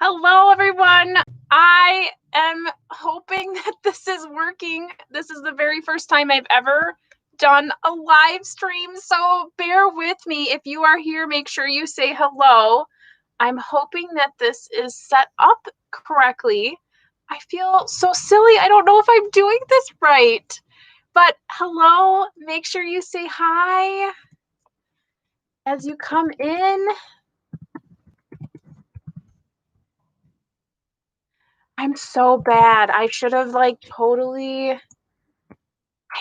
Hello, everyone. I am hoping that this is working. This is the very first time I've ever done a live stream, so bear with me. If you are here, make sure you say hello. I'm hoping that this is set up correctly. I feel so silly. I don't know if I'm doing this right. But hello, make sure you say hi as you come in. I'm so bad. I should have totally, I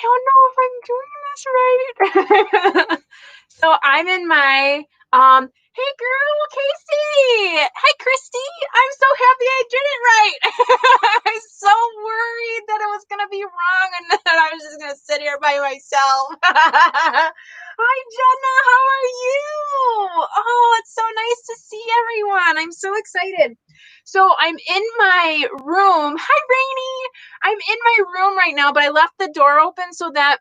don't know if I'm doing this right. So I'm in my, hey girl, Casey. Hi, Christy. I'm so happy I did it right. I was so worried that it was going to be wrong and that I was just going to sit here by myself. Hi, Jenna. How are you? Oh, it's so nice to see everyone. I'm so excited. So I'm in my room. Hi, Rainy. I'm in my room right now, but I left the door open so that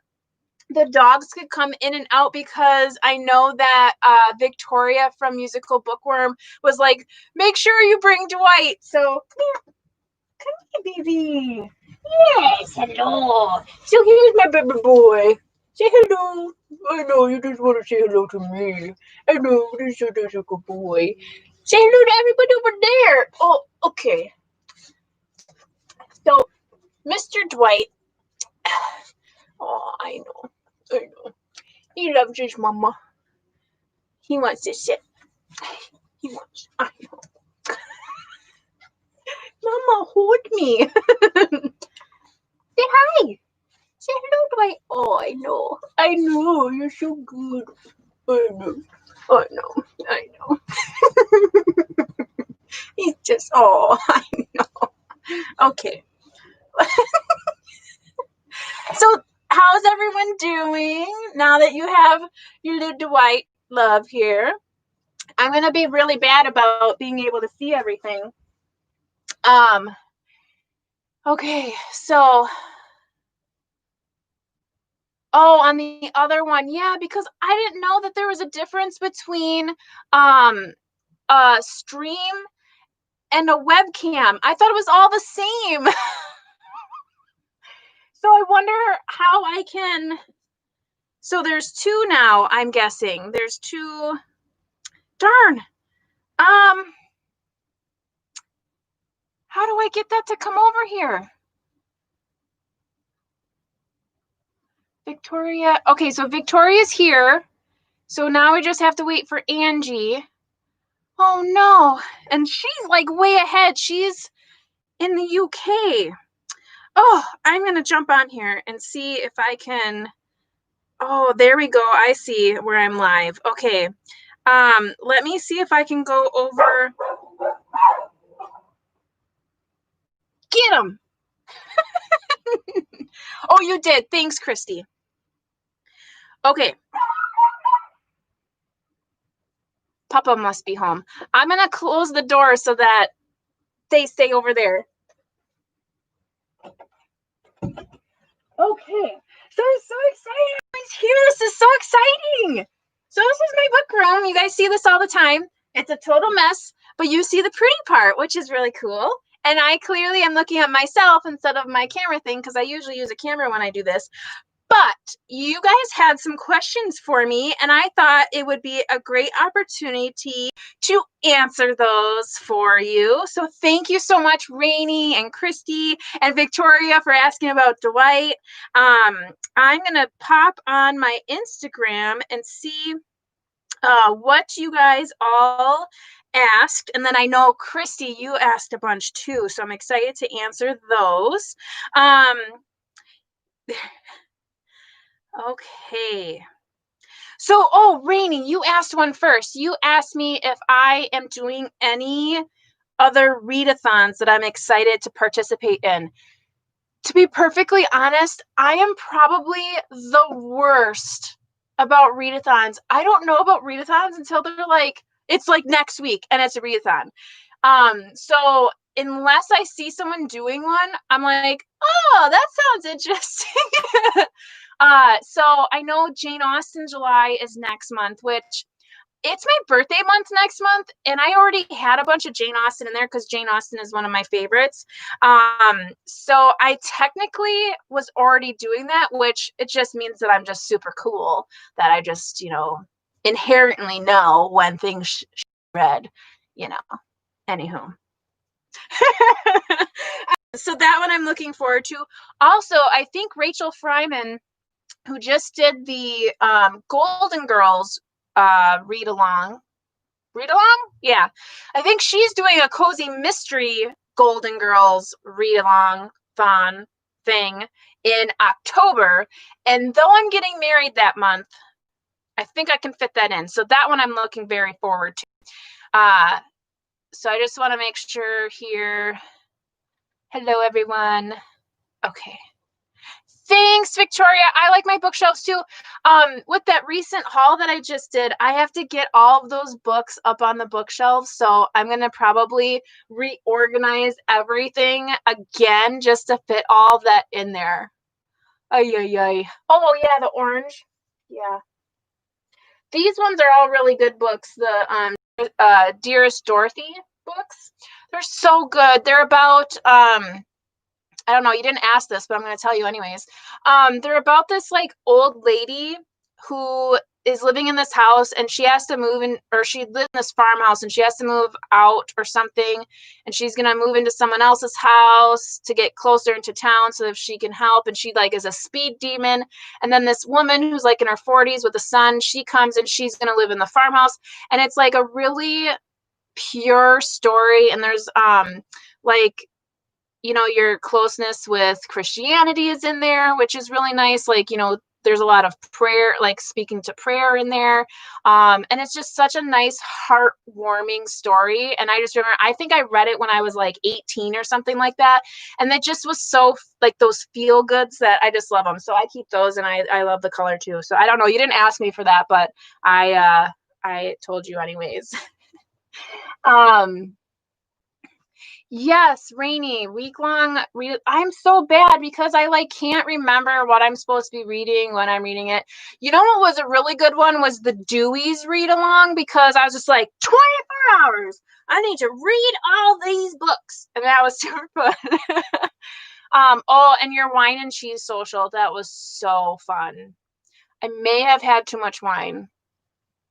the dogs could come in and out because I know that Victoria from Musical Bookworm was like, make sure you bring Dwight. So come here, baby. Yes, hello. So here's my baby boy. Say hello. I know you just want to say hello to me. I know, this is such a good boy. Say hello to everybody over there. Oh, okay. So, Mr. Dwight. Oh, I know. He loves his mama. He wants to sit. I know. Mama, hold me. Say hi. Say hello, Dwight. Oh, I know. I know. You're so good. I know. He's just, I know. Okay. So, how's everyone doing now that you have your little Dwight love here? I'm going to be really bad about being able to see everything. Okay, so, on the other one, yeah, because I didn't know that there was a difference between a stream and a webcam. I thought it was all the same. So I wonder how I can, so there's two now, I'm guessing. There's two, darn. How do I get that to come over here? Victoria, okay, so Victoria's here. So now we just have to wait for Angie. Oh no, and she's like way ahead. She's in the UK. Oh, I'm going to jump on here and see if I can. Oh, there we go. I see where I'm live. Okay. Let me see if I can go over. Get him. Oh, you did. Thanks, Christy. Okay. Papa must be home. I'm going to close the door so that they stay over there. Okay. So I'm so excited. Everyone's here. This is so exciting. So this is my book room. You guys see this all the time. It's a total mess, but you see the pretty part, which is really cool. And I clearly am looking at myself instead of my camera thing because I usually use a camera when I do this. But you guys had some questions for me, and I thought it would be a great opportunity to answer those for you. So thank you so much, Rainy and Christy and Victoria, for asking about Dwight. I'm going to pop on my Instagram and see what you guys all asked. And then I know, Christy, you asked a bunch too, so I'm excited to answer those. Okay. So, Rainy, you asked one first. You asked me if I am doing any other readathons that I'm excited to participate in. To be perfectly honest, I am probably the worst about readathons. I don't know about readathons until they're like, it's like next week and it's a readathon. So unless I see someone doing one, I'm like, oh, that sounds interesting. So I know Jane Austen July is next month, which it's my birthday month next month, and I already had a bunch of Jane Austen in there because Jane Austen is one of my favorites. So I technically was already doing that, which it just means that I'm just super cool, that I just, inherently know when things should be read, Anywho. So that one I'm looking forward to. Also, I think Rachel Fryman, who just did the Golden Girls read along. Yeah, I think she's doing a cozy mystery Golden Girls read along fun thing in October, and though I'm getting married that month, I think I can fit that in. So that one I'm looking very forward to. So I just want to make sure here. Hello, everyone. Okay. Thanks, Victoria. I like my bookshelves too. With that recent haul that I just did, I have to get all of those books up on the bookshelves. So I'm going to probably reorganize everything again just to fit all of that in there. Ay, ay, ay. Oh, yeah, the orange. Yeah. These ones are all really good books. The Dearest Dorothy books. They're so good. They're about I don't know, you didn't ask this, but I'm going to tell you anyways. They're about this like old lady who is living in this house, and she has to move in, or she lived in this farmhouse and she has to move out or something. And she's going to move into someone else's house to get closer into town so that she can help. And she like is a speed demon. And then this woman who's like in her 40s with a son, she comes and she's going to live in the farmhouse. And it's like a really pure story. And there's like, your closeness with Christianity is in there, which is really nice. Like, there's a lot of prayer, like speaking to prayer in there. And it's just such a nice, heartwarming story. And I just remember, I think I read it when I was like 18 or something like that. And that just was so like those feel goods that I just love them. So I keep those, and I love the color too. So I don't know, you didn't ask me for that, but I told you anyways. Yes, Rainy, week-long read. I'm so bad because I like can't remember what I'm supposed to be reading when I'm reading it. You know what was a really good one was the Dewey's read along, because I was just like 24 hours. I need to read all these books, and that was super fun. And your wine and cheese social, that was so fun. I may have had too much wine,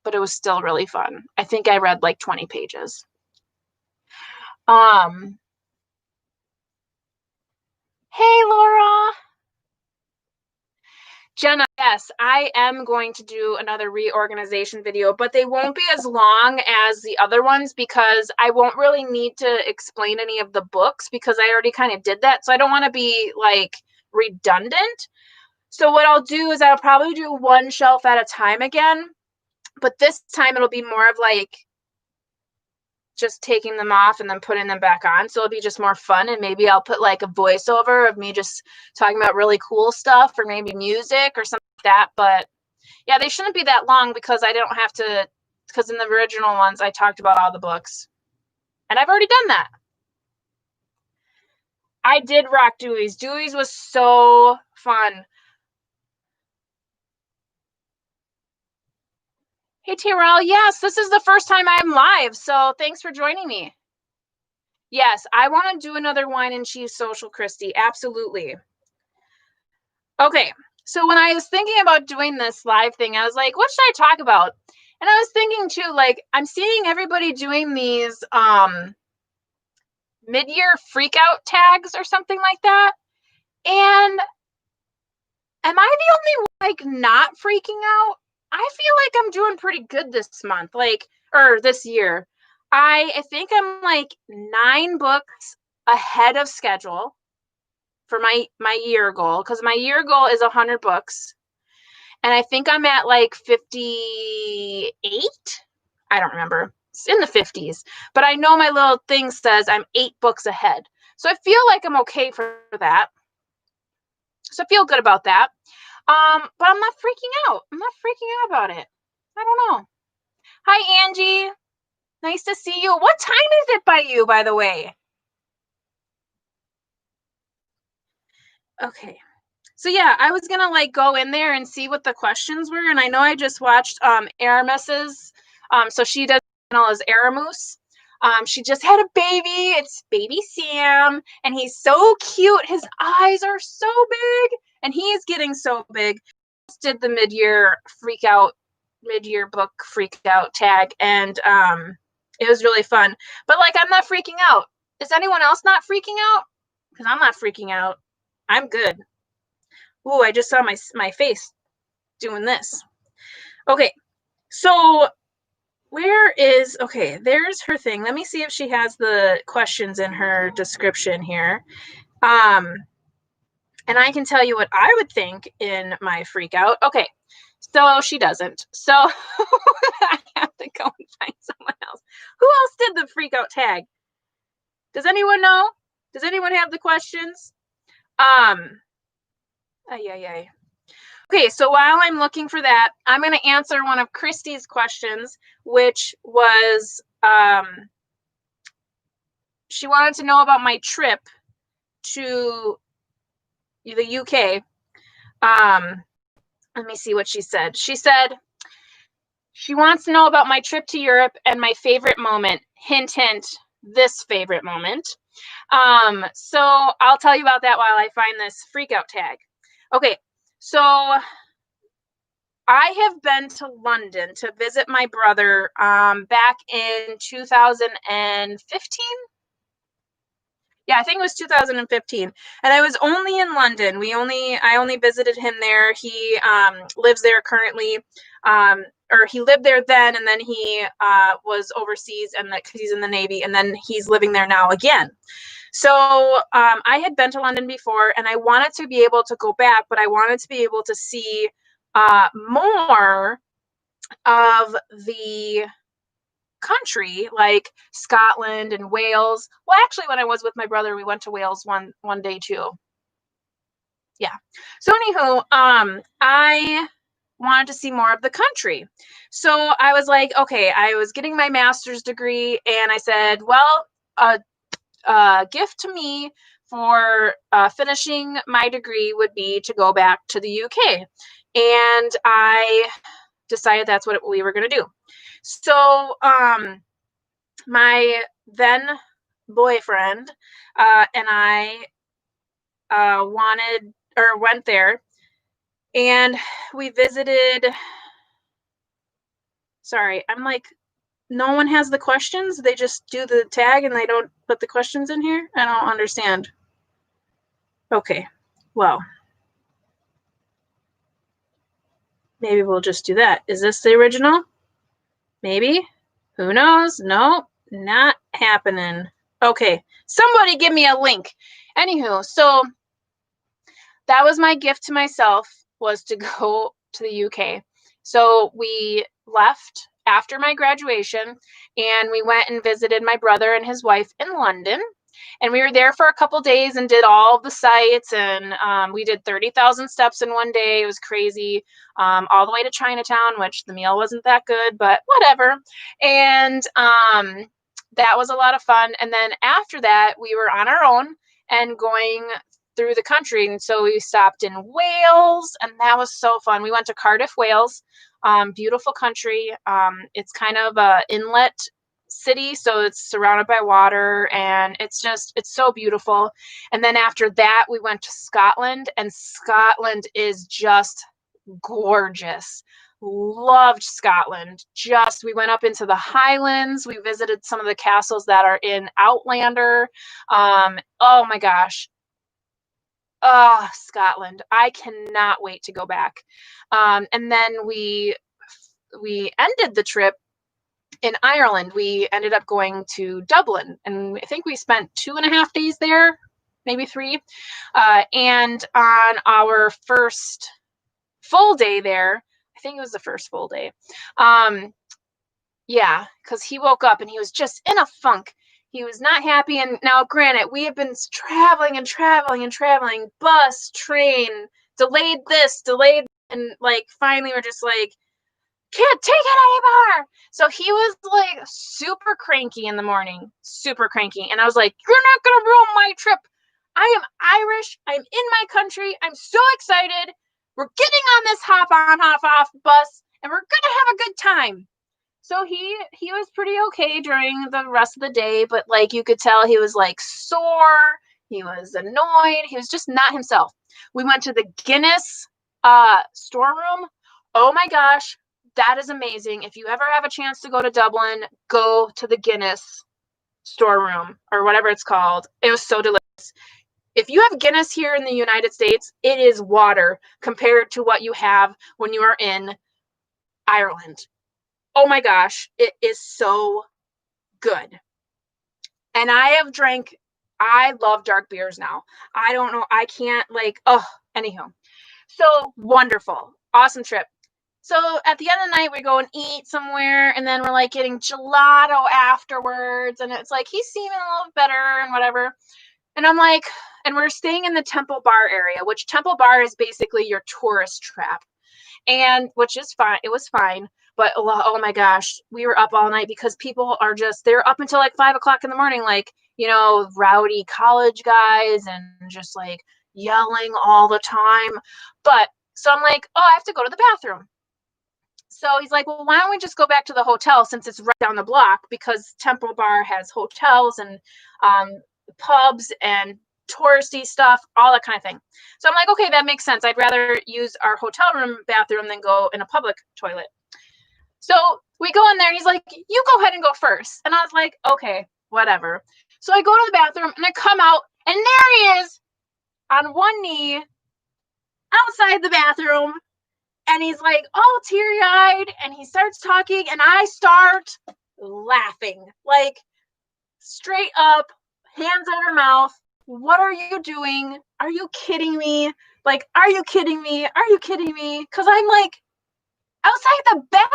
but it was still really fun. I think I read like 20 pages. Hey, Laura. Jenna, yes, I am going to do another reorganization video, but they won't be as long as the other ones because I won't really need to explain any of the books because I already kind of did that. So I don't want to be like redundant. So what I'll do is I'll probably do one shelf at a time again, but this time it'll be more of like just taking them off and then putting them back on. So it'll be just more fun. And maybe I'll put like a voiceover of me just talking about really cool stuff, or maybe music or something like that. But yeah, they shouldn't be that long because I don't have to, because in the original ones, I talked about all the books. And I've already done that. I did rock Dewey's. Dewey's was so fun. Hey, Tyrell. Yes, this is the first time I'm live. So thanks for joining me. Yes, I want to do another wine and cheese social, Christy. Absolutely. Okay, so when I was thinking about doing this live thing, I was like, what should I talk about? And I was thinking too, like, I'm seeing everybody doing these mid-year freak out tags or something like that. And am I the only one like not freaking out? I feel like I'm doing pretty good this month, or this year. I think I'm like 9 books ahead of schedule for my year goal, because my year goal is 100 books, and I think I'm at like 58. I don't remember. It's in the 50s, but I know my little thing says I'm 8 books ahead, so I feel like I'm okay for that. So I feel good about that. But I'm not freaking out. I'm not freaking out about it. I don't know. Hi, Angie. Nice to see you. What time is it by you, by the way? Okay. So yeah, I was gonna like go in there and see what the questions were, and I know I just watched Aramis's So she does as Aramus. She just had a baby. It's baby Sam, and he's so cute. His eyes are so big, and he's getting so big. Just did the mid-year book freak out tag, and it was really fun. But like, I'm not freaking out. Is anyone else not freaking out? Because I'm not freaking out. I'm good. Ooh, I just saw my face doing this. Okay, so there's her thing. Let me see if she has the questions in her description here. And I can tell you what I would think in my freak out. Okay, so she doesn't. So I have to go and find someone else. Who else did the freak out tag? Does anyone know? Does anyone have the questions? Okay, so while I'm looking for that, I'm going to answer one of Christy's questions, which was she wanted to know about my trip to the UK. Let me see what she said. She said she wants to know about my trip to Europe and my favorite moment. Hint, hint, this favorite moment. So I'll tell you about that while I find this freak out tag. Okay, so I have been to London to visit my brother back in 2015. Yeah, I think it was 2015. And I was only in London. I only visited him there. He lives there currently. Or he lived there then, and then he was overseas, and because he's in the Navy, and then he's living there now again. So I had been to London before, and I wanted to be able to go back, but I wanted to be able to see more of the country, like Scotland and Wales. Well, actually, when I was with my brother, we went to Wales one day too. Yeah. So anywho, I wanted to see more of the country. So I was like, okay, I was getting my master's degree, and I said, well, a gift to me for finishing my degree would be to go back to the UK. And I decided that's what we were going to do. So my then boyfriend and I went there, and we visited. Sorry, I'm like, no one has the questions. They just do the tag and they don't put the questions in here. I don't understand. Okay, well, maybe we'll just do that. Is this the original? Maybe. Who knows? Nope, not happening. Okay, somebody give me a link. Anywho, so that was my gift to myself, was to go to the UK. So we left after my graduation, and we went and visited my brother and his wife in London. And we were there for a couple days and did all the sites, and we did 30,000 steps in one day. It was crazy. All the way to Chinatown, which the meal wasn't that good, but whatever. And that was a lot of fun. And then after that, we were on our own and going through the country. And so we stopped in Wales, and that was so fun. We went to Cardiff, Wales. Beautiful country. It's kind of a inlet city, so it's surrounded by water, and it's so beautiful. And then after that, we went to Scotland, and Scotland is just gorgeous. Loved Scotland. We went up into the Highlands. We visited some of the castles that are in Outlander. Oh my gosh. Oh, Scotland. I cannot wait to go back. And then we ended the trip in Ireland. We ended up going to Dublin, and I think we spent 2.5 days there, maybe 3. And on our first full day there, I think it was the first full day. Yeah, because he woke up and he was just in a funk. He was not happy. And now, granted, we have been traveling and traveling and traveling, bus, train, delayed this, delayed, and like finally we're just like, can't take it anymore. So he was like super cranky in the morning, super cranky. And I was like, you're not going to ruin my trip. I am Irish. I'm in my country. I'm so excited. We're getting on this hop on, hop off bus, and we're going to have a good time. So he was pretty okay during the rest of the day, but like you could tell he was like sore, he was annoyed, he was just not himself. We went to the Guinness storeroom. Oh my gosh, that is amazing. If you ever have a chance to go to Dublin, go to the Guinness storeroom or whatever it's called. It was so delicious. If you have Guinness here in the United States, it is water compared to what you have when you are in Ireland. Oh my gosh, it is so good. And I love dark beers now. I don't know, I can't like, oh, anywho. So wonderful, awesome trip. So at the end of the night, we go and eat somewhere, and then we're like getting gelato afterwards. And it's like, he's seeming a little better and whatever. And I'm like, and we're staying in the Temple Bar area, which Temple Bar is basically your tourist trap. And which is fine. It was fine. But oh my gosh, we were up all night because people are just, they're up until like 5 o'clock in the morning, like, you know, rowdy college guys and just like yelling all the time. But so I'm like, oh, I have to go to the bathroom. So he's like, well, why don't we just go back to the hotel since it's right down the block, because Temple Bar has hotels and pubs and touristy stuff, all that kind of thing. So I'm like, okay, that makes sense. I'd rather use our hotel room bathroom than go in a public toilet. So we go in there and he's like, you go ahead and go first. And I was like, okay, whatever. So I go to the bathroom and I come out and there he is on one knee outside the bathroom. And he's like all teary-eyed and he starts talking and I start laughing, like straight up, hands over mouth. What are you doing? Are you kidding me? Like, are you kidding me? Are you kidding me? Because I'm like outside the bathroom.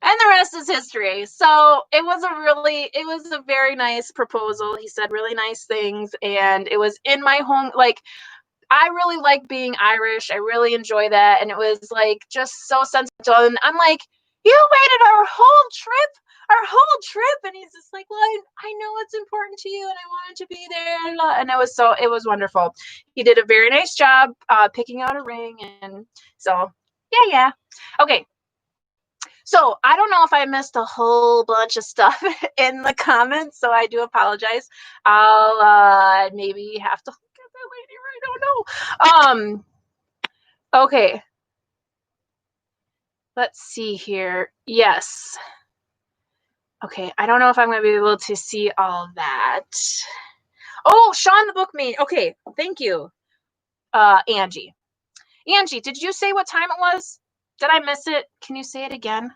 And the rest is history. So it was a very nice proposal. He said really nice things. And it was in my home. Like, I really like being Irish. I really enjoy that. And it was like just so sentimental. And I'm like, you waited our whole trip. And he's just like, well, I know it's important to you and I wanted to be there. And it was wonderful. He did a very nice job picking out a ring. And so, yeah. Okay. So I don't know if I missed a whole bunch of stuff in the comments. So I do apologize. I'll maybe have to look at that later. I don't know. Okay. Let's see here. Yes. Okay. I don't know if I'm going to be able to see all of that. Oh, Sean the Bookman. Okay. Thank you. Angie. Angie, did you say what time it was? Did I miss it? Can you say it again?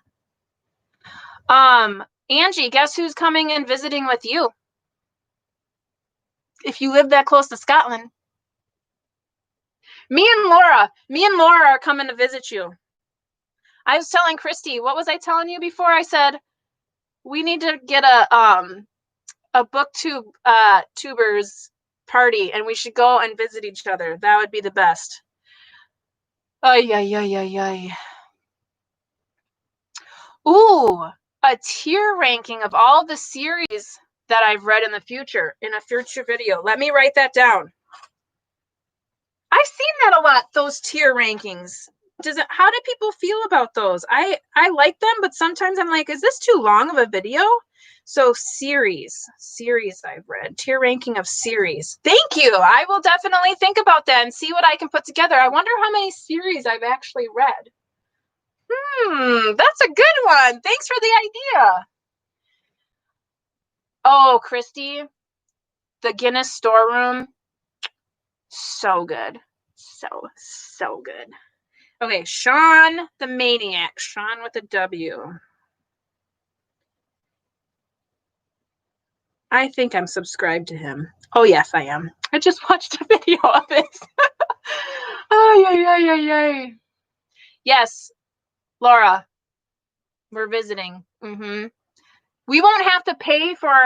Angie, guess who's coming and visiting with you? If you live that close to Scotland. Me and Laura are coming to visit you. I was telling Christy, what was I telling you before? I said we need to get a booktube tubers party and we should go and visit each other. That would be the best. Ay. Ooh, a tier ranking of all the series that I've read in a future video. Let me write that down. I've seen that a lot, those tier rankings. How do people feel about those? I like them, but sometimes I'm like, is this too long of a video? So series I've read, tier ranking of series. Thank you. I will definitely think about that and see what I can put together. I wonder how many series I've actually read. That's a good one. Thanks for the idea. Oh, Christy, the Guinness storeroom. So good. So good. Okay, Sean the Maniac. Sean with a W. I think I'm subscribed to him. Oh, yes, I am. I just watched a video of it. Yay. Yes, Laura, we're visiting. We won't have to pay for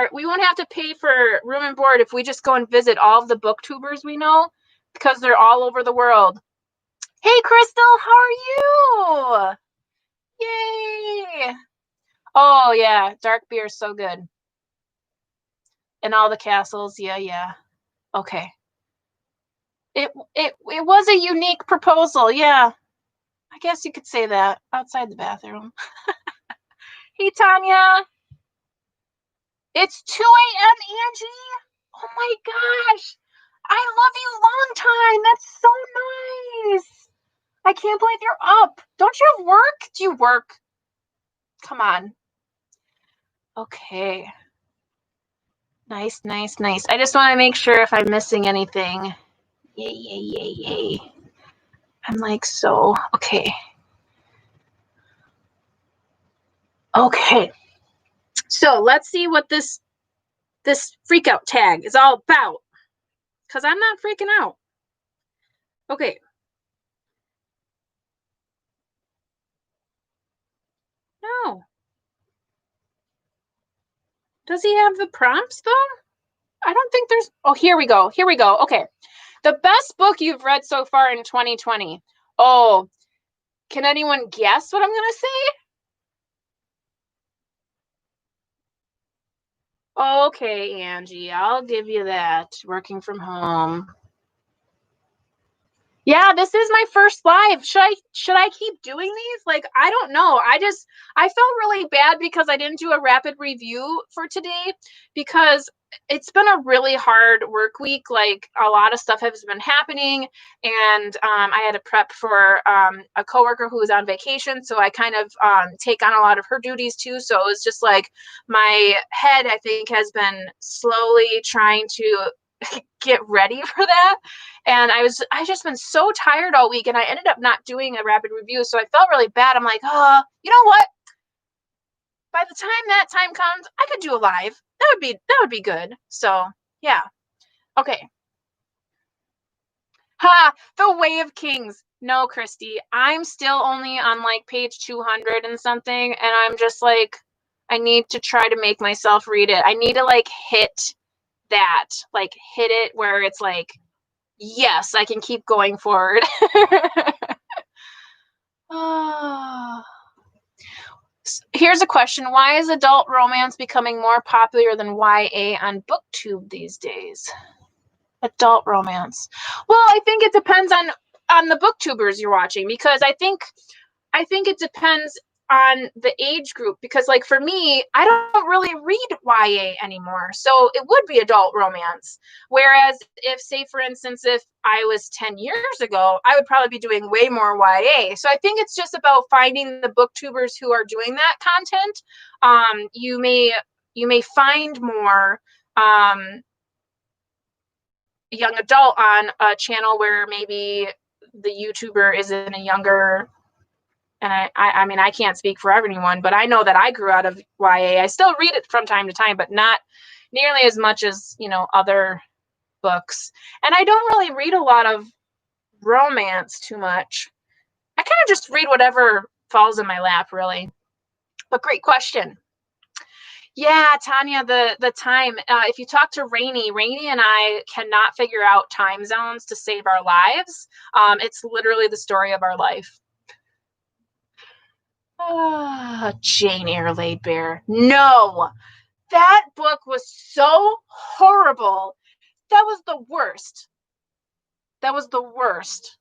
room and board if we just go and visit all of the booktubers we know, because they're all over the world. Hey, Crystal, how are you? Yay! Oh yeah, dark beer is so good. And all the castles, yeah. Okay. It was a unique proposal, yeah. I guess you could say that. Outside the bathroom. Hey, Tanya. It's 2 a.m., Angie. Oh my gosh. I love you long time. That's so nice. I can't believe you're up. Don't you have work? Do you work? Come on. Okay. Nice, nice, nice. I just want to make sure if I'm missing anything. Yay, yay, yay, yay. I'm like, so, okay. Okay. So let's see what this freak out tag is all about. Because I'm not freaking out. Okay. No. Does he have the prompts though? I don't think there's. Oh, here we go. Here we go. Okay. The best book you've read so far in 2020. Oh, can anyone guess what I'm going to say? Okay, Angie, I'll give you that. Working from home. Yeah, this is my first live. Should I keep doing these? Like, I don't know. I felt really bad because I didn't do a rapid review for today because it's been a really hard work week. Like, a lot of stuff has been happening, and I had to prep for a coworker who was on vacation, so I kind of take on a lot of her duties too. So it was just like my head, I think, has been slowly trying to get ready for that. And I just been so tired all week, and I ended up not doing a rapid review. So I felt really bad. I'm like, oh, you know what? By the time that time comes, I could do a live. That would be good. So yeah. Okay. Ha! The Way of Kings. No, Christy. I'm still only on like page 200 and something, and I'm just like, I need to try to make myself read it. I need to like hit that, like hit it where it's like, yes, I can keep going forward. Oh. Here's a question. Why is adult romance becoming more popular than YA on BookTube these days? Adult romance. Well, I think it depends on the booktubers you're watching, because I think it depends on the age group, because like for me, I don't really read YA anymore. So it would be adult romance. Whereas if, say for instance, if I was 10 years ago, I would probably be doing way more YA. So I think it's just about finding the booktubers who are doing that content. You may find more young adult on a channel where maybe the YouTuber is in a younger, and I mean, I can't speak for everyone, but I know that I grew out of YA. I still read it from time to time, but not nearly as much as, other books. And I don't really read a lot of romance too much. I kind of just read whatever falls in my lap, really. But great question. Yeah, Tanya, the time. If you talk to Rainey and I cannot figure out time zones to save our lives. It's literally the story of our life. Jane Eyre Laid Bare. No, that book was so horrible. That was the worst. That was the worst.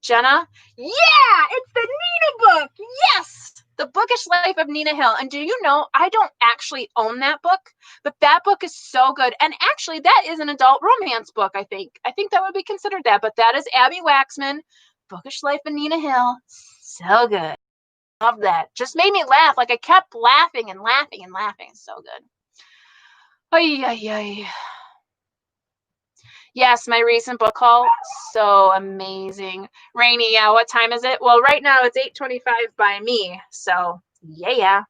Jenna? Yeah, it's the Nina book. Yes, The Bookish Life of Nina Hill. And do you know, I don't actually own that book, but that book is so good. And actually, that is an adult romance book, I think. I think that would be considered that. But that is Abby Waxman, Bookish Life of Nina Hill. So good. Love that. Just made me laugh. Like I kept laughing and laughing and laughing. It's so good. Ay, ay, ay. Yes, my recent book haul, so amazing. Rainy, yeah, what time is it? Well, right now it's 8:25 by me, so yeah.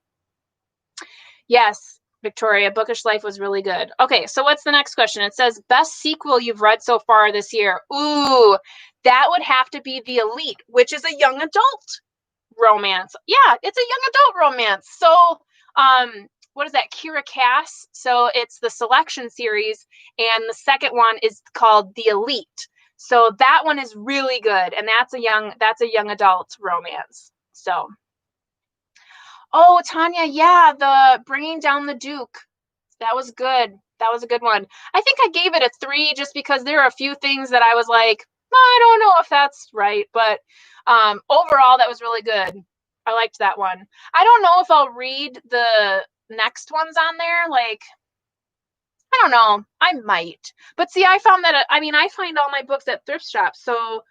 Yes, Victoria, Bookish Life was really good. Okay, so what's the next question? It says, best sequel you've read so far this year. Ooh, that would have to be The Elite, which is a young adult romance. Yeah, it's a young adult romance. So, what is that? Kira Cass. So it's the Selection series, and the second one is called The Elite. So that one is really good, and that's a young adult romance. So, oh, Tanya, yeah, the Bringing Down the Duke. That was good. That was a good one. I think I gave it a 3 just because there are a few things that I was like, I don't know if that's right, but overall, that was really good. I liked that one. I don't know if I'll read the next ones on there. Like, I don't know. I might. But see, I found that, I find all my books at thrift shops. So,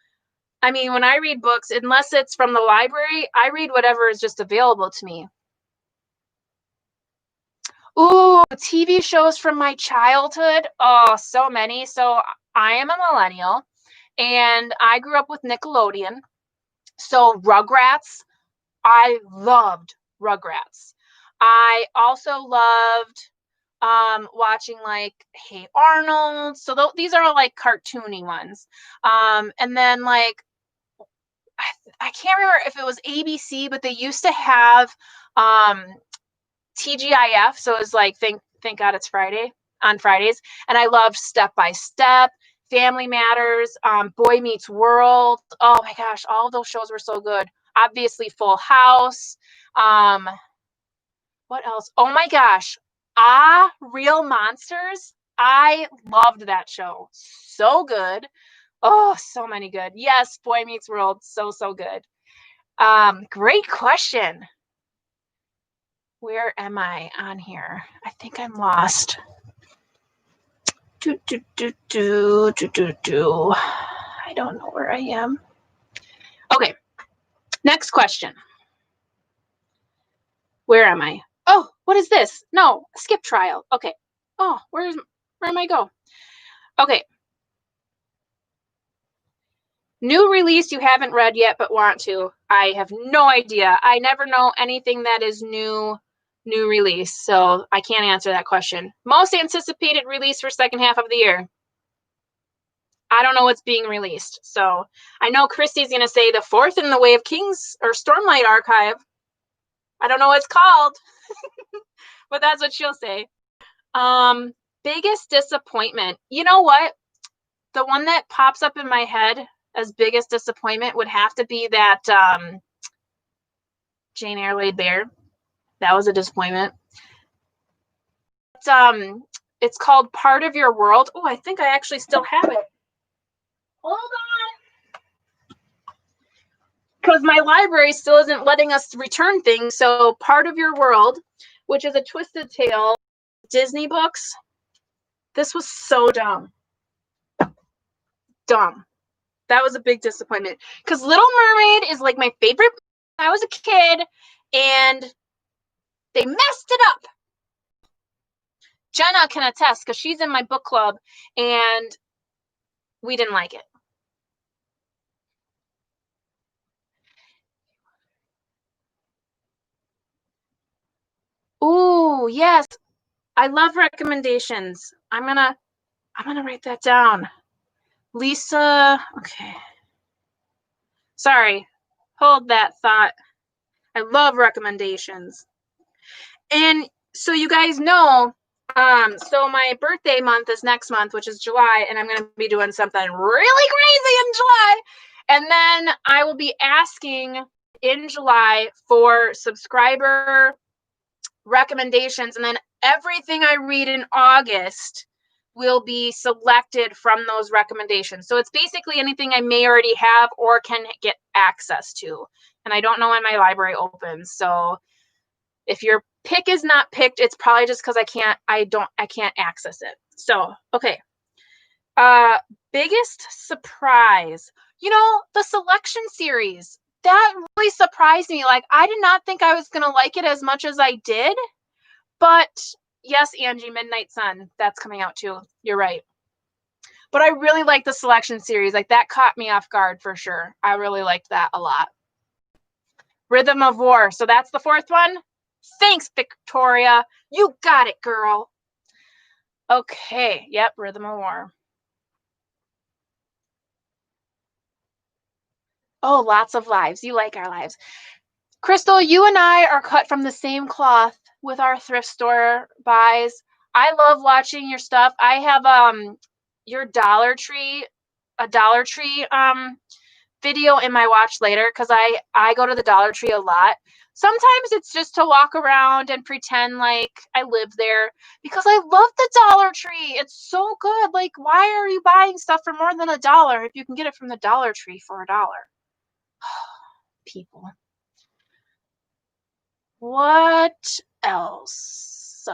when I read books, unless it's from the library, I read whatever is just available to me. Ooh, TV shows from my childhood. Oh, so many. So I am a millennial and I grew up with Nickelodeon. So Rugrats, I loved Rugrats. I also loved watching like Hey Arnold. So these are all like cartoony ones. And then like I can't remember if it was ABC, but they used to have TGIF. So it was like thank God it's Friday on Fridays. And I loved Step by Step, Family Matters, Boy Meets World. Oh my gosh, all of those shows were so good. Obviously Full House. What else? Oh my gosh. Real Monsters. I loved that show. So good. Oh, so many good. Yes, Boy Meets World. So good. Great question. Where am I on here? I think I'm lost. I don't know where I am. Okay. Next question. Where am I? Oh, what is this? No, skip trial. Okay. Oh, where am I go? Okay. New release you haven't read yet but want to. I have no idea. I never know anything that is new release, so I can't answer that question. Most anticipated release for second half of the year. I don't know what's being released. So I know Christy's going to say the fourth in the Way of Kings or Stormlight Archive. I don't know what it's called, but that's what she'll say. Biggest disappointment. You know what? The one that pops up in my head as biggest disappointment would have to be that Jane Eyre Laid Bare. That was a disappointment. It's called Part of Your World. Oh, I think I actually still have it. Hold on. Because my library still isn't letting us return things. So Part of Your World, which is a Twisted Tale Disney books. This was so dumb. That was a big disappointment. Because Little Mermaid is like my favorite when I was a kid. And they messed it up. Jenna can attest because she's in my book club. And we didn't like it. Ooh, yes. I love recommendations. I'm gonna write that down. Lisa, okay. Sorry. Hold that thought. I love recommendations. And so you guys know, so my birthday month is next month, which is July, and I'm going to be doing something really crazy in July. And then I will be asking in July for subscriber recommendations, and then everything I read in August will be selected from those recommendations. So it's basically anything I may already have or can get access to. And I don't know when my library opens. So if your pick is not picked, it's probably just because I can't access it. So, okay. Biggest surprise. The selection series. That really surprised me. Like, I did not think I was going to like it as much as I did. But yes, Angie, Midnight Sun, that's coming out too. You're right. But I really like the selection series. Like, that caught me off guard for sure. I really liked that a lot. Rhythm of War. So that's the fourth one. Thanks, Victoria. You got it, girl. Okay. Yep, Rhythm of War. Oh, lots of lives. You like our lives. Crystal, you and I are cut from the same cloth with our thrift store buys. I love watching your stuff. I have your Dollar Tree video in my watch later because I go to the Dollar Tree a lot. Sometimes it's just to walk around and pretend like I live there because I love the Dollar Tree. It's so good. Like, why are you buying stuff for more than $1 if you can get it from the Dollar Tree for $1? People. What else?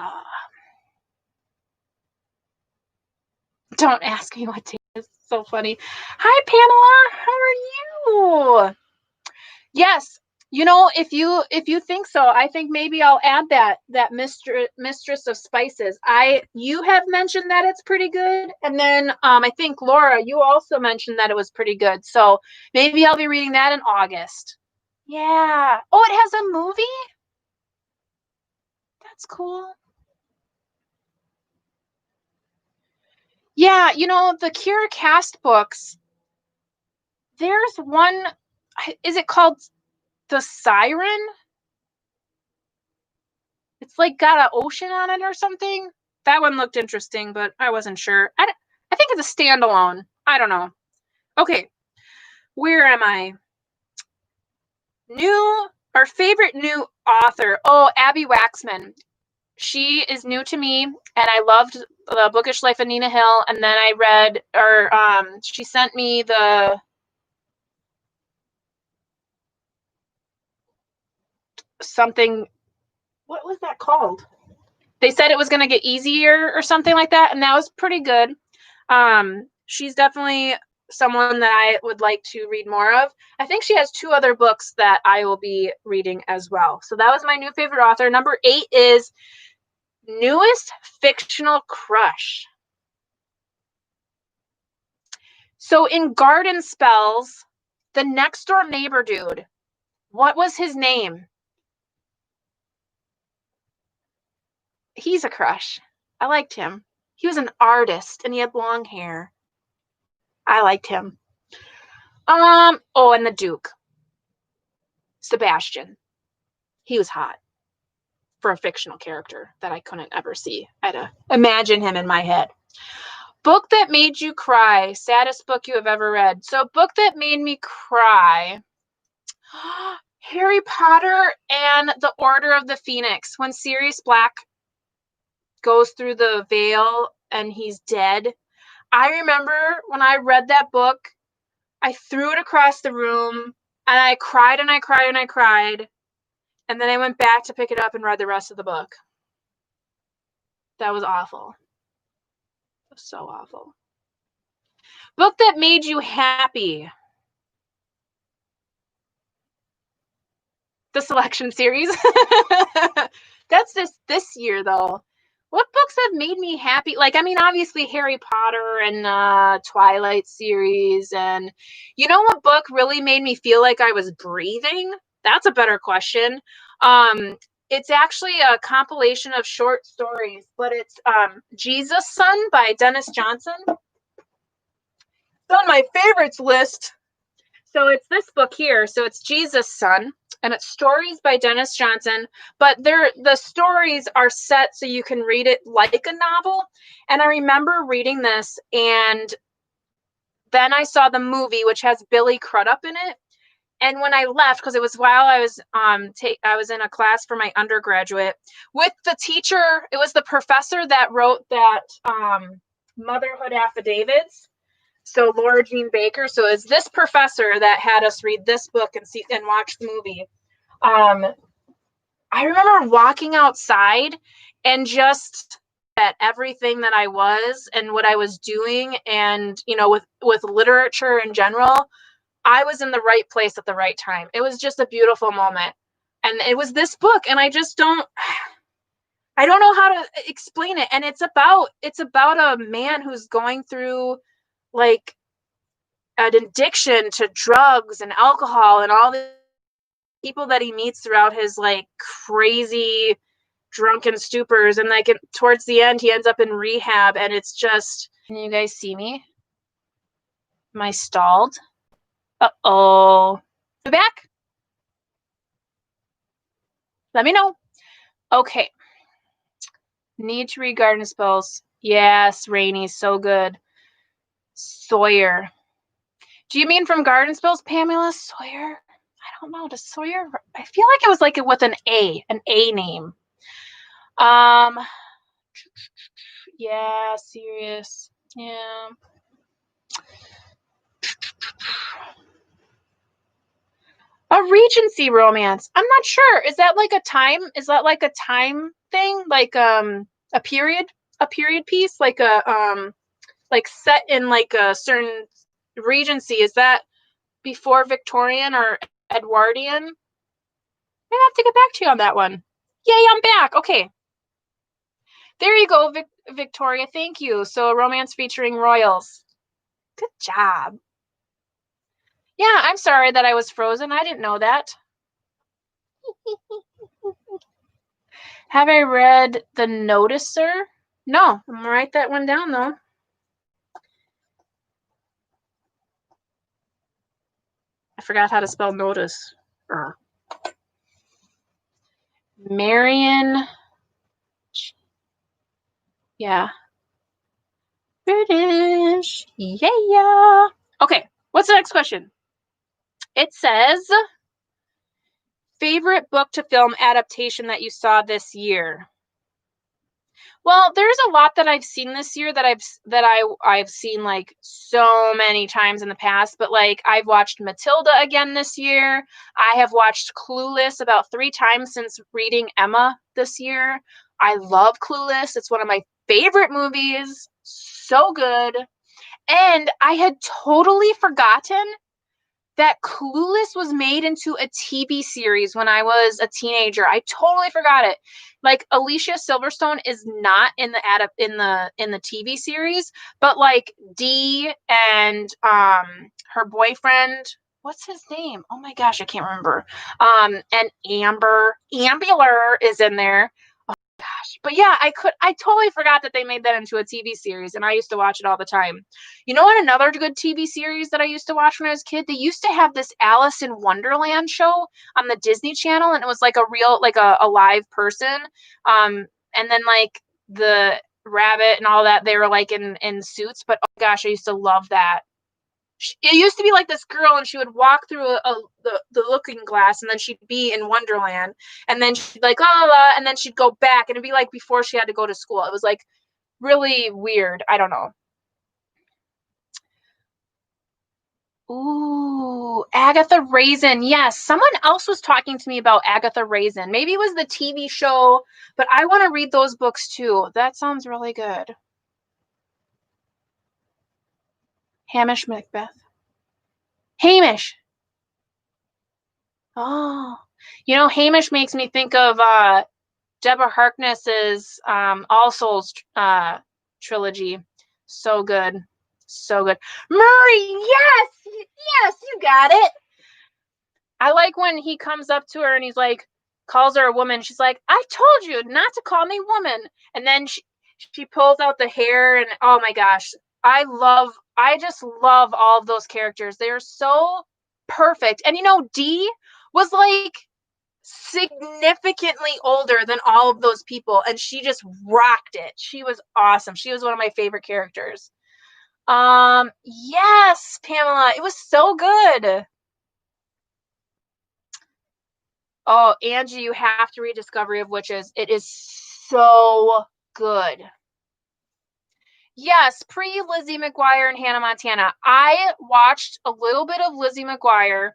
Don't ask me what day is. So funny. Hi, Pamela. How are you? Yes. You know, if you think so, I think maybe I'll add that Mistress of Spices. You have mentioned that it's pretty good, and then I think Laura, you also mentioned that it was pretty good. So maybe I'll be reading that in August. Yeah. Oh, it has a movie? That's cool. Yeah, you know, the Kira Cast books, there's one, is it called The Siren? It's like got an ocean on it or something. That one looked interesting, but I wasn't sure. I think it's a standalone. I don't know. Okay, where am I? Our favorite new author. Oh, Abby Waxman. She is new to me, and I loved The Bookish Life of Nina Hill. And then I read, she sent me the something. What was that called? They said it was going to get easier or something like that, and that was pretty good. She's definitely someone that I would like to read more of. I think she has 2 other books that I will be reading as well. So that was my new favorite author. Number 8 is Newest Fictional Crush. So in Garden Spells, the next door neighbor dude, what was his name? He's a crush. I liked him. He was an artist and he had long hair. I liked him. And the Duke. Sebastian. He was hot for a fictional character that I couldn't ever see. I had to imagine him in my head. Book that made you cry. Saddest book you have ever read. So book that made me cry. Harry Potter and the Order of the Phoenix. When Sirius Black goes through the veil and he's dead. I remember when I read that book, I threw it across the room and I cried and I cried and I cried. And then I went back to pick it up and read the rest of the book. That was awful. It was so awful. Book that made you happy. The Selection series. That's just this year, though. What books have made me happy? Like, I mean, obviously Harry Potter and Twilight series. And you know what book really made me feel like I was breathing? That's a better question. It's actually a compilation of short stories, but it's Jesus' Son by Dennis Johnson. It's on my favorites list. So it's this book here. So it's Jesus' Son, and it's stories by Dennis Johnson, but the stories are set so you can read it like a novel. And I remember reading this, and then I saw the movie, which has Billy Crudup in it. And when I left, because it was while I was I was in a class for my undergraduate with the teacher, it was the professor that wrote that Motherhood Affidavits. So Laura Jean Baker. So it's this professor that had us read this book and watch the movie. I remember walking outside and just at everything that I was and what I was doing, and you know, with literature in general, I was in the right place at the right time. It was just a beautiful moment. And it was this book, and I don't know how to explain it. And it's about a man who's going through like an addiction to drugs and alcohol and all the people that he meets throughout his like crazy drunken stupors, and like towards the end he ends up in rehab, and it's just, can you guys see me? Am I stalled? Uh-oh. Back? Let me know. Okay. Need to read Garden Spells. Yes, Rainy, so good. Sawyer. Do you mean from Garden Spills, Pamela Sawyer? I don't know. Does Sawyer? I feel like it was like with an A name. Yeah, serious. Yeah. A Regency romance. I'm not sure. Is that like a time? Is that like a time thing? Like a period piece? Like set in like a certain Regency. Is that before Victorian or Edwardian? I have to get back to you on that one. Yay, I'm back. Okay. There you go, Victoria. Thank you. So a romance featuring royals. Good job. Yeah, I'm sorry that I was frozen. I didn't know that. Have I read The Noticer? No, I'm gonna write that one down though. I forgot how to spell notice. Marion. Yeah. British. Yeah. Okay, what's the next question? It says, favorite book to film adaptation that you saw this year? Well, there's a lot that I've seen this year that I've seen like so many times in the past, but like I've watched Matilda again this year. I have watched Clueless about 3 times since reading Emma this year. I love Clueless. It's one of my favorite movies. So good. And I had totally forgotten that Clueless was made into a TV series when I was a teenager. I totally forgot it. Like Alicia Silverstone is not in the TV series, but like Dee and her boyfriend, what's his name? Oh my gosh, I can't remember. And Ambular is in there. Gosh. But yeah, I totally forgot that they made that into a TV series, and I used to watch it all the time. You know what? Another good TV series that I used to watch when I was a kid, they used to have this Alice in Wonderland show on the Disney Channel, and it was like a real, like a live person. And then like the rabbit and all that, they were like in suits, but oh gosh, I used to love that. It used to be like this girl, and she would walk through the looking glass, and then she'd be in Wonderland, and then she'd like and then she'd go back, and it'd be like before she had to go to school. It was like really weird. I don't know. Ooh, Agatha Raisin. Yes, someone else was talking to me about Agatha Raisin. Maybe it was the TV show, but I want to read those books too. That sounds really good. Hamish Macbeth. Hamish. Oh, Hamish makes me think of Deborah Harkness's All Souls trilogy. So good. So good. Murray, yes! Yes, you got it. I like when he comes up to her and he's like, calls her a woman. She's like, I told you not to call me woman. And then she pulls out the hair, and oh my gosh. I just love all of those characters. They're so perfect. And Dee was like significantly older than all of those people, and she just rocked it. She was awesome. She was one of my favorite characters. Yes, Pamela, it was so good. Oh, Angie, you have to read Discovery of Witches. It is so good. Yes, pre Lizzie McGuire and Hannah Montana. I watched a little bit of Lizzie McGuire,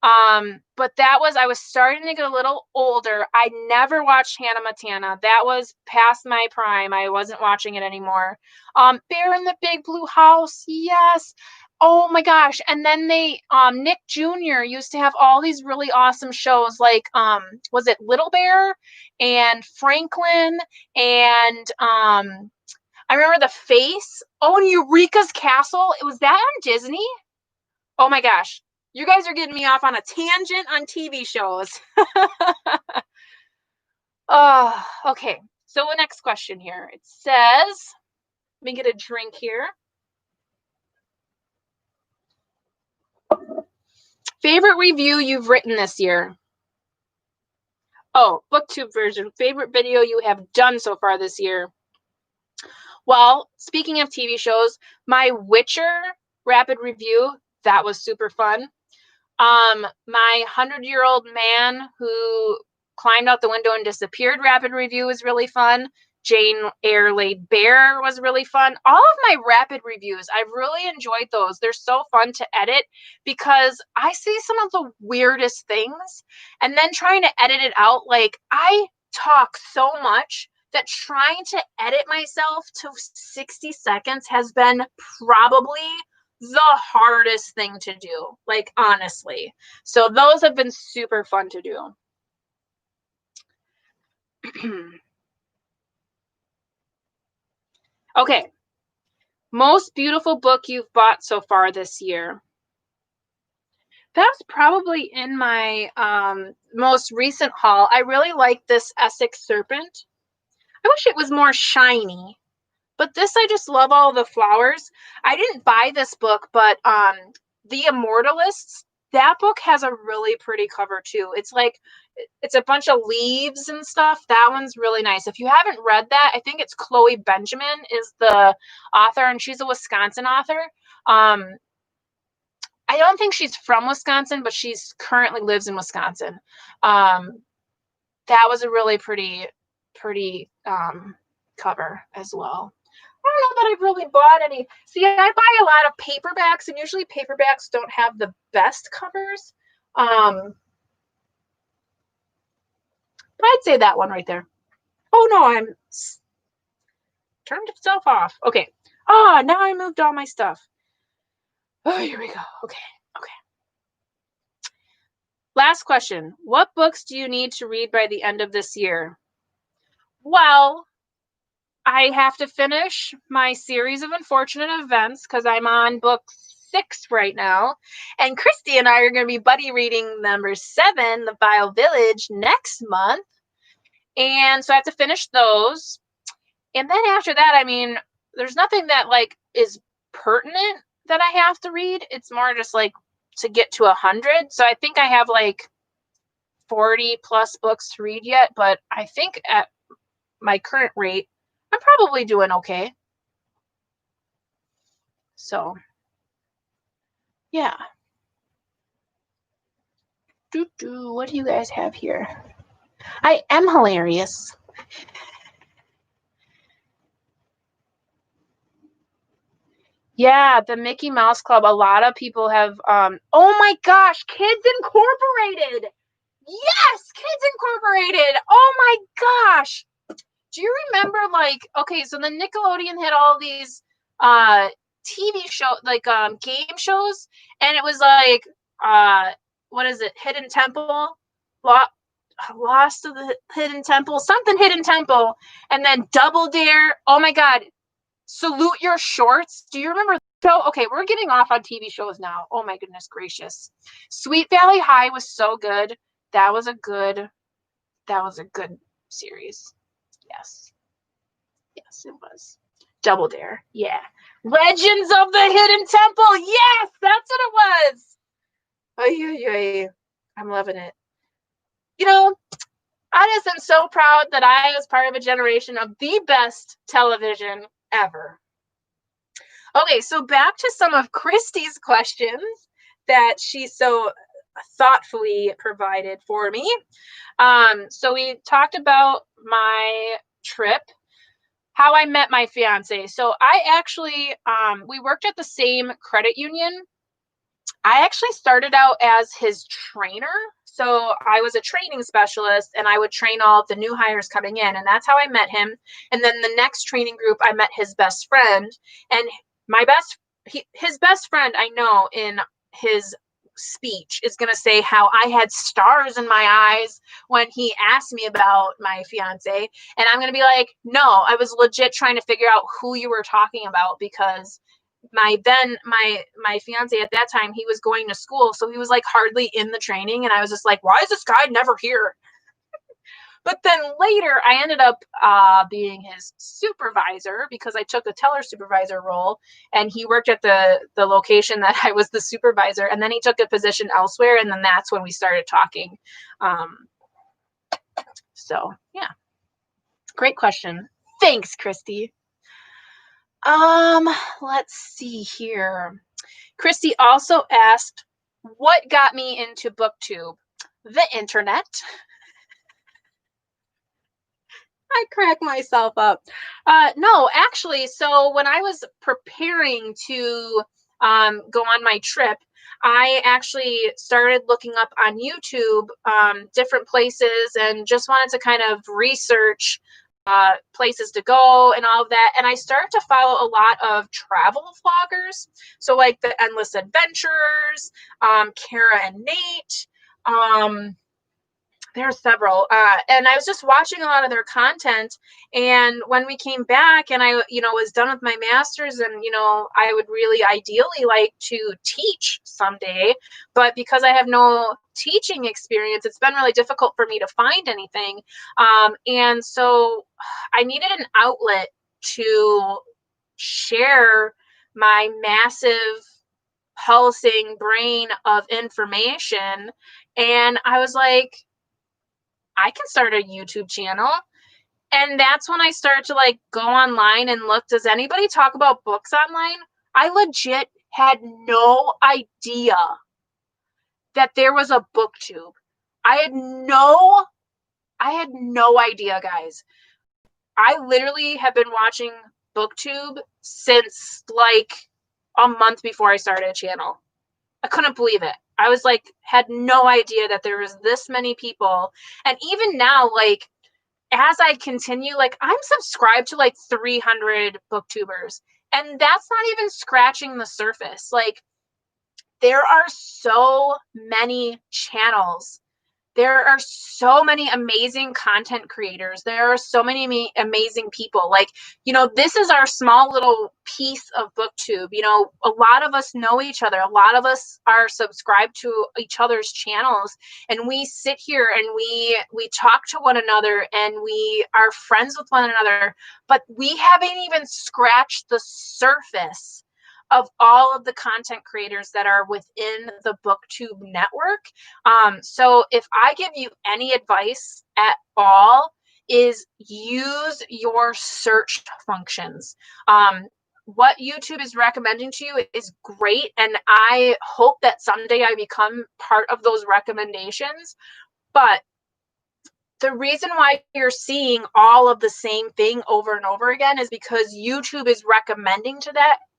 but I was starting to get a little older. I never watched Hannah Montana. That was past my prime. I wasn't watching it anymore. Bear in the Big Blue House. Yes. Oh my gosh. And then Nick Jr. used to have all these really awesome shows like, was it Little Bear and Franklin and, I remember The Face. Oh, and Eureka's Castle. Was that on Disney? Oh my gosh. You guys are getting me off on a tangent on TV shows. Oh, okay. So the next question here. It says, let me get a drink here. Favorite review you've written this year? Oh, booktube version. Favorite video you have done so far this year? Well, speaking of TV shows, my Witcher rapid review, That was super fun. My 100-Year-Old Man Who Climbed Out the Window and Disappeared rapid review was really fun. Jane Eyre Laid Bare was really fun. All of my rapid reviews, I've really enjoyed those. They're so fun to edit because I see some of the weirdest things, and then trying to edit it out, like I talk so much that trying to edit myself to 60 seconds has been probably the hardest thing to do, like honestly. So those have been super fun to do. Okay. Most beautiful book you've bought so far this year. That's probably in my most recent haul. I really like this Essex Serpent. I wish it was more shiny, but this, I just love all the flowers. I didn't buy this book, but The Immortalists, that book has a really pretty cover too. It's like, it's a bunch of leaves and stuff. That one's really nice. If you haven't read that, I think it's Chloe Benjamin is the author, and she's a Wisconsin author. I don't think she's from Wisconsin, but she's currently lives in Wisconsin. That was a really pretty cover as well. I don't know that I've really bought any. See, I buy a lot of paperbacks, and usually paperbacks don't have the best covers. But I'd say that one right there. Oh no, I'm turned itself off. Okay. Oh, now I moved all my stuff. Oh, here we go. Okay. Last question. What books do you need to read by the end of this year? Well, I have to finish my series of unfortunate events because I'm on book 6 right now. And Christy and I are going to be buddy reading number 7, The Vile Village, next month. And so I have to finish those. And then after that, I mean, there's nothing that like is pertinent that I have to read. It's more just like to get to 100. So I think I have like 40 plus books to read yet, but I think at my current rate, I'm probably doing okay. So, yeah. What do you guys have here? I am hilarious. Yeah, the Mickey Mouse Club. A lot of people have. Oh my gosh, Kids Incorporated. Yes, Kids Incorporated. Oh my gosh. Do you remember, like, okay, so the Nickelodeon had all these TV show, like game shows, and it was like what is it? Hidden Temple, Lost of the Hidden Temple, something Hidden Temple, and then Double Dare. Oh my God, Salute Your Shorts. Do you remember the show? Okay, we're getting off on TV shows now. Oh my goodness gracious. Sweet Valley High was so good. That was a good series. Yes. Yes, it was. Double Dare. Yeah. Legends of the Hidden Temple. Yes, that's what it was. Ay. I'm loving it. You know, I just am so proud that I was part of a generation of the best television ever. Okay, so back to some of Christy's questions that she so thoughtfully provided for me. So we talked about my trip, how I met my fiance. So I actually, we worked at the same credit union. I actually started out as his trainer. So I was a training specialist, and I would train all of the new hires coming in, and that's how I met him. And then the next training group, I met his best friend, and his best friend, I know in his speech is going to say how I had stars in my eyes when he asked me about my fiance. And I'm going to be like, no, I was legit trying to figure out who you were talking about, because my fiance at that time, he was going to school, so he was like hardly in the training, and I was just like, why is this guy never here? But then later I ended up being his supervisor, because I took the teller supervisor role, and he worked at the location that I was the supervisor, and then he took a position elsewhere, and then that's when we started talking. So yeah, great question. Thanks, Christy. Let's see here. Christy also asked, what got me into BookTube? The internet. I crack myself up. No, actually, so when I was preparing to go on my trip, I actually started looking up on YouTube different places and just wanted to kind of research places to go and all of that. And I started to follow a lot of travel vloggers. So like the Endless Adventures, Kara and Nate, there's several. And I was just watching a lot of their content. And when we came back and I, was done with my master's and, I would really ideally like to teach someday. But because I have no teaching experience, it's been really difficult for me to find anything. And so I needed an outlet to share my massive pulsing brain of information. And I was like, I can start a YouTube channel. And that's when I started to like go online and look, does anybody talk about books online? I legit had no idea that there was a BookTube. I had no idea, guys. I literally have been watching BookTube since like a month before I started a channel. I couldn't believe it. I was like, had no idea that there was this many people. And even now, like, as I continue, like, I'm subscribed to like 300 booktubers, and that's not even scratching the surface. Like, there are so many channels. There are so many amazing content creators. There are so many amazing people. Like, this is our small little piece of BookTube. A lot of us know each other. A lot of us are subscribed to each other's channels, and we sit here and we talk to one another and we are friends with one another, but we haven't even scratched the surface of all of the content creators that are within the BookTube network. So if I give you any advice at all, is use your search functions. What YouTube is recommending to you is great, and I hope that someday I become part of those recommendations. But the reason why you're seeing all of the same thing over and over again is because YouTube is recommending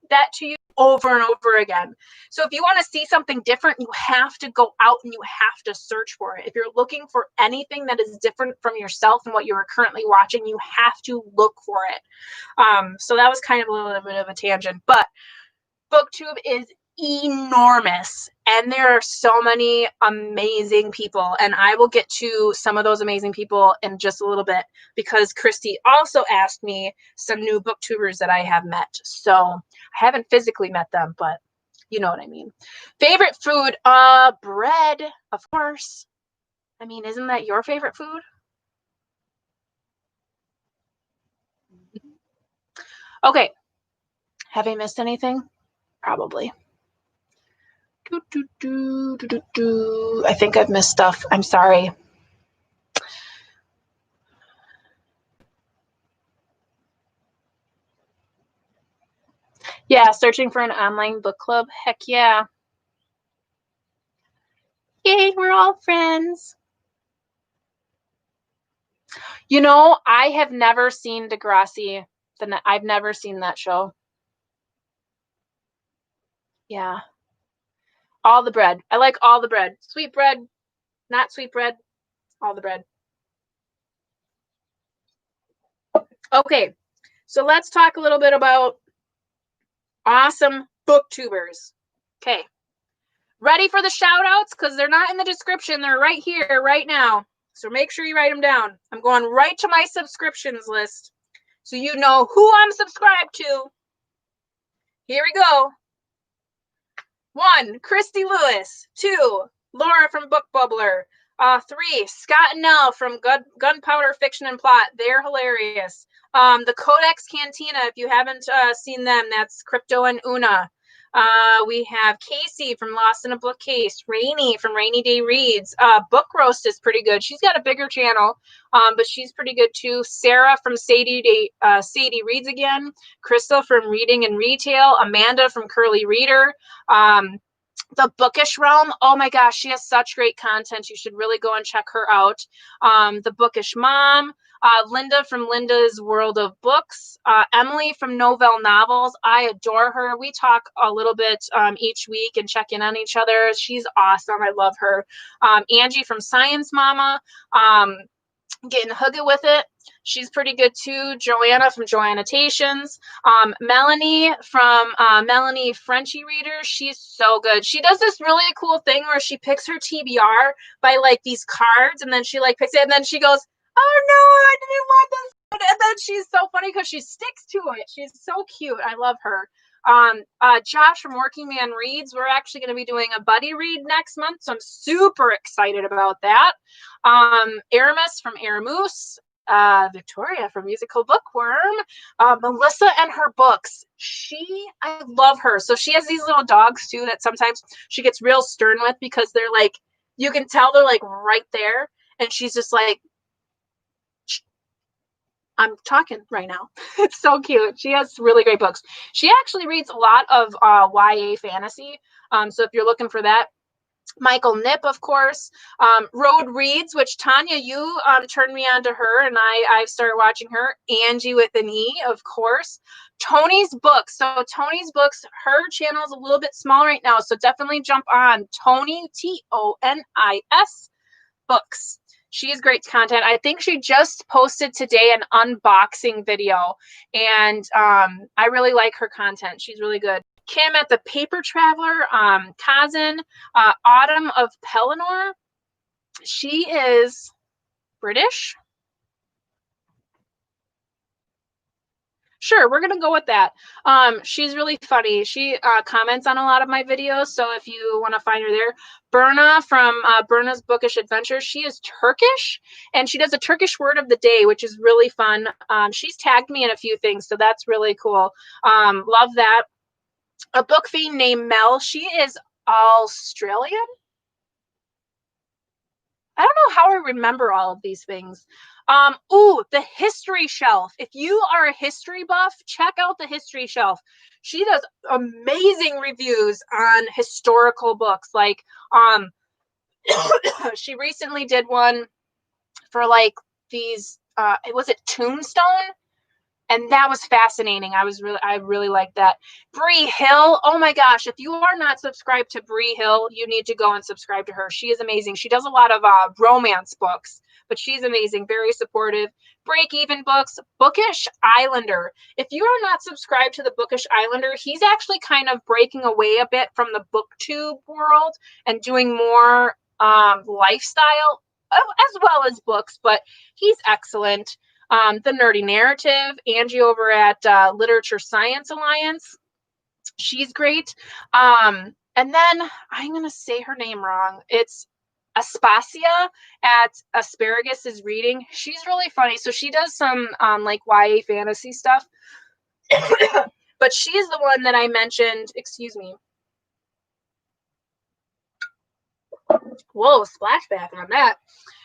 that to you over and over again. So if you want to see something different, you have to go out and you have to search for it. If you're looking for anything that is different from yourself and what you are currently watching, you have to look for it. So that was kind of a little bit of a tangent, but BookTube is enormous, and there are so many amazing people, and I will get to some of those amazing people in just a little bit, because Christy also asked me some new booktubers that I have met. So I haven't physically met them, but you know what I mean. Favorite food? Bread, of course. I mean, isn't that your favorite food? Okay. Have I missed anything? Probably. I think I've missed stuff. I'm sorry. Yeah, searching for an online book club. Heck yeah. Yay, we're all friends. I have never seen Degrassi. I've never seen that show. Yeah. All the bread. I like all the bread. Sweet bread, not sweet bread, all the bread. Okay, so let's talk a little bit about awesome booktubers. Okay. Ready for the shout outs? Because they're not in the description. They're right here, right now. So make sure you write them down. I'm going right to my subscriptions list so you know who I'm subscribed to. Here we go. 1, Christy Lewis. 2, Laura from Book Bubbler. 3, Scott and Nell from Gunpowder Fiction and Plot. They're hilarious. The Codex Cantina, if you haven't seen them, that's Crypto and Una. We have Casey from Lost in a Bookcase, Rainy from Rainy Day Reads. Book Roast is pretty good. She's got a bigger channel, but she's pretty good too. Sarah from Sadie Reads Again, Crystal from Reading and Retail, Amanda from Curly Reader. The Bookish Realm, oh my gosh, she has such great content. You should really go and check her out. The Bookish Mom, Linda from Linda's World of Books, Emily from Novell Novels. I adore her. We talk a little bit each week and check in on each other. She's awesome. I love her. Angie from Science Mama, getting hooky with it. She's pretty good too. Joanna from Joannotations. Melanie from Melanie Frenchy Reader. She's so good. She does this really cool thing where she picks her TBR by like these cards, and then she like picks it, and then she goes, "Oh no, I didn't want this." And then she's so funny because she sticks to it. She's so cute. I love her. Josh from Working Man Reads. We're actually going to be doing a buddy read next month, so I'm super excited about that. Aramis from Aramoose. Victoria from Musical Bookworm, Melissa and her books. I love her. So she has these little dogs too that sometimes she gets real stern with because they're like, you can tell they're like right there, and she's just like, I'm talking right now. It's so cute. She has really great books. She actually reads a lot of YA fantasy. So if you're looking for that, Michael Nip, of course, Road Reads, which Tanya, you turned me on to her, and I've started watching her. Angie with an E, of course. Tony's Books. So Tony's Books, her channel is a little bit small right now, so definitely jump on Tony, Tonis Books. She has great content. I think she just posted today an unboxing video, and I really like her content. She's really good. Kim at the Paper Traveler, Kazan, Autumn of Pelennor. She is British. Sure, we're going to go with that. She's really funny. She comments on a lot of my videos, so if you want to find her there. Berna from Berna's Bookish Adventures. She is Turkish, and she does a Turkish word of the day, which is really fun. She's tagged me in a few things, so that's really cool. Love that. A book fiend named Mel. She is Australian. I don't know how I remember all of these things. The History Shelf. If you are a history buff, check out the History Shelf. She does amazing reviews on historical books. Like, she recently did one for like these, was it Tombstone? And that was fascinating. I really liked that. Bree Hill. Oh my gosh. If you are not subscribed to Bree Hill, you need to go and subscribe to her. She is amazing. She does a lot of romance books, but she's amazing. Very supportive. Break Even Books. Bookish Islander. If you are not subscribed to the Bookish Islander, he's actually kind of breaking away a bit from the booktube world and doing more lifestyle as well as books, but he's excellent. The Nerdy Narrative, Angie over at Literature Science Alliance. She's great. And then I'm going to say her name wrong. It's Aspasia at Asparagus is Reading. She's really funny. So she does some like YA fantasy stuff. But she's the one that I mentioned. Excuse me. Whoa, splashback on that.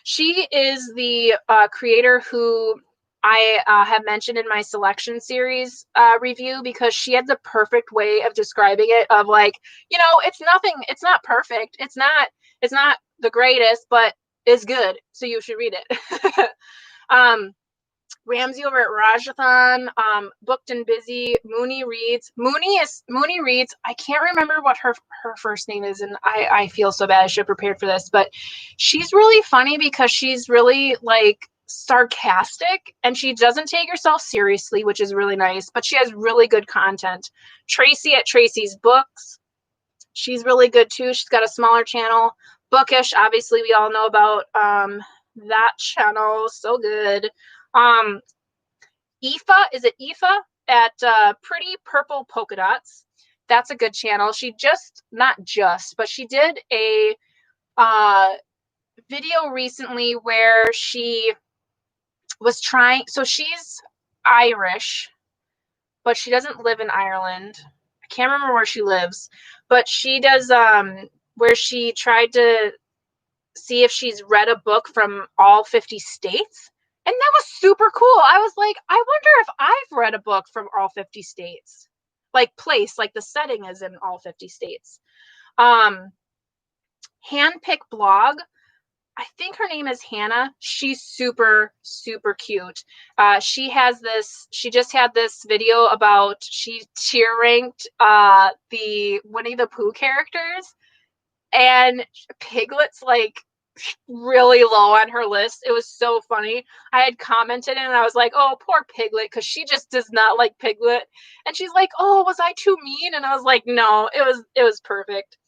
She is the creator who I have mentioned in my selection series review, because she had the perfect way of describing it, of like, it's not perfect. It's not the greatest, but it's good. So you should read it. Ramsey over at Rajathon, Booked and Busy, Mooney Reads. Mooney Reads. I can't remember what her first name is, and I feel so bad. I should have prepared for this, but she's really funny because she's really like sarcastic, and she doesn't take herself seriously, which is really nice, but she has really good content. Tracy at Tracy's Books. She's really good too. She's got a smaller channel. Bookish, obviously we all know about that channel. So good. Aoife, is it Aoife at Pretty Purple Polka Dots? That's a good channel. She she did a video recently where she was trying, so she's Irish, but she doesn't live in Ireland. I I can't remember where she lives, but she does where she tried to see if she's read a book from all 50 states. And that was super cool. I was like, I wonder if I've read a book from all 50 states. Like the setting is in all 50 states. Handpick blog. I think her name is Hannah. She's super, super cute. She just had this video about, she tier ranked the Winnie the Pooh characters, and Piglet's like really low on her list. It was so funny. I had commented and I was like, oh, poor Piglet, because she just does not like Piglet. And she's like, oh, was I too mean? And I was like, no, it was perfect.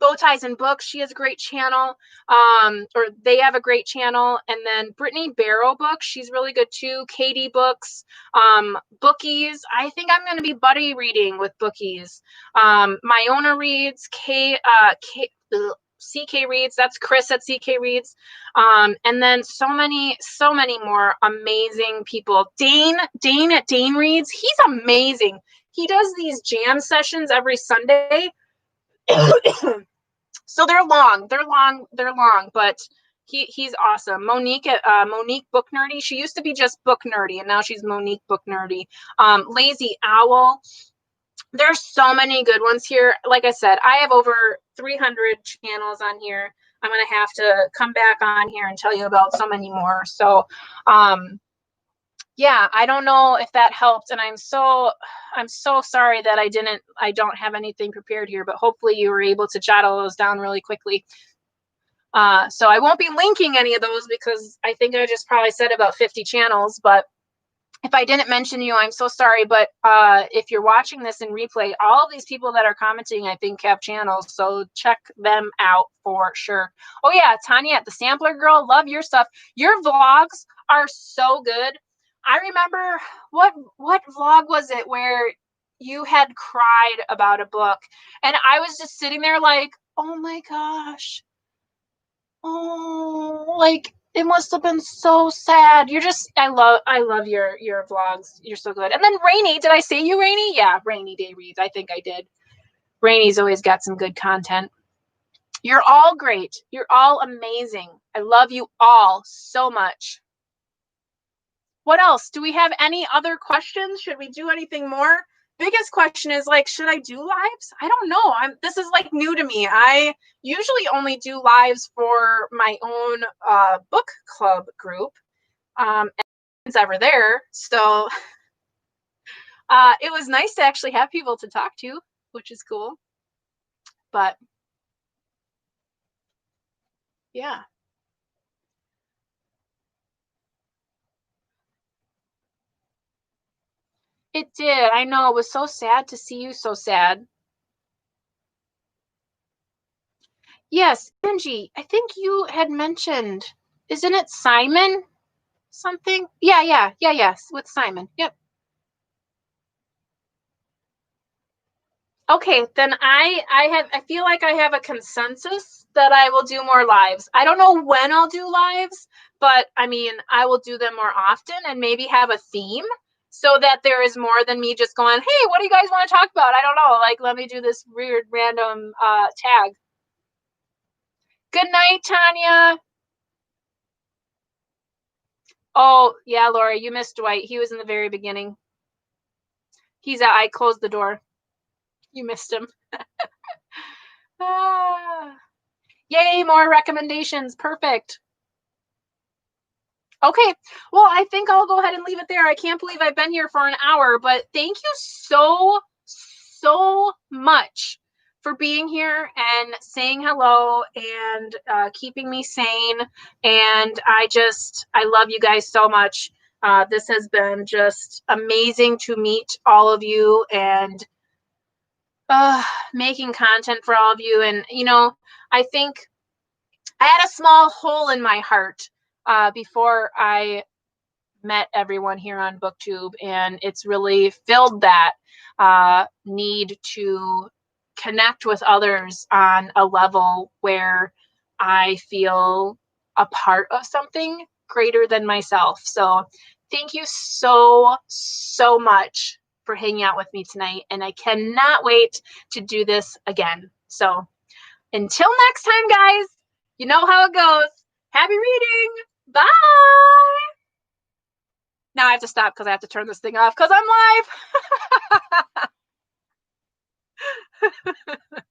Bow Ties and Books, she has a great channel, or they have a great channel. And then Brittany Barrow Books, she's really good too. Katie Books, Bookies. I think I'm going to be buddy reading with Bookies. Myona Reads, CK Reads. That's Chris at CK Reads. And then so many more amazing people. Dane at Dane Reads. He's amazing. He does these jam sessions every Sunday. So they're long, but he's awesome. Monique Book Nerdy. She used to be just Book Nerdy, and now she's Monique Book Nerdy. Lazy Owl. There's so many good ones here. Like I said, I have over 300 channels on here. I'm gonna have to come back on here and tell you about so many more. So yeah, I don't know if that helped, and I'm so sorry that I don't have anything prepared here, but hopefully you were able to jot all those down really quickly. So I won't be linking any of those because I think I just probably said about 50 channels, but if I didn't mention you, I'm so sorry. But if you're watching this in replay, all of these people that are commenting, I think, have channels, so check them out for sure. Oh yeah, Tanya, the Sampler Girl, love your stuff. Your vlogs are so good. I remember, what vlog was it where you had cried about a book, and I was just sitting there like, oh my gosh, oh, like it must have been so sad. I love your vlogs. You're so good. And then Rainy, did I say you, Rainy? Yeah, Rainy Day Reads. I think I did. Rainy's always got some good content. You're all great. You're all amazing. I love you all so much. What else? Do we have any other questions? Should we do anything more? Biggest question is, like, should I do lives? I don't know. This is like new to me. I usually only do lives for my own book club group. And it's ever there. So it was nice to actually have people to talk to, which is cool. But yeah. It did. I know. It was so sad to see you so sad. Yes, Angie, I think you had mentioned, isn't it Simon something? Yes, with Simon. Yep. Okay, then I feel like I have a consensus that I will do more lives. I don't know when I'll do lives, but I mean, I will do them more often and maybe have a theme so that there is more than me just going, hey, what do you guys want to talk about? I don't know. Like, let me do this weird random tag. Good night, Tanya. Oh, yeah, Laura, you missed Dwight. He was in the very beginning. He's out. I closed the door. You missed him. Yay, more recommendations. Perfect. Okay, well, I think I'll go ahead and leave it there. I can't believe I've been here for an hour, but thank you so much for being here and saying hello and keeping me sane. And I love you guys so much. This has been just amazing to meet all of you and making content for all of you. And, you know, I think I had a small hole in my heart before I met everyone here on BookTube, and it's really filled that need to connect with others on a level where I feel a part of something greater than myself. So thank you so much for hanging out with me tonight. And I cannot wait to do this again. So until next time, guys, you know how it goes. Happy reading. Bye. Now I have to stop because I have to turn this thing off because I'm live.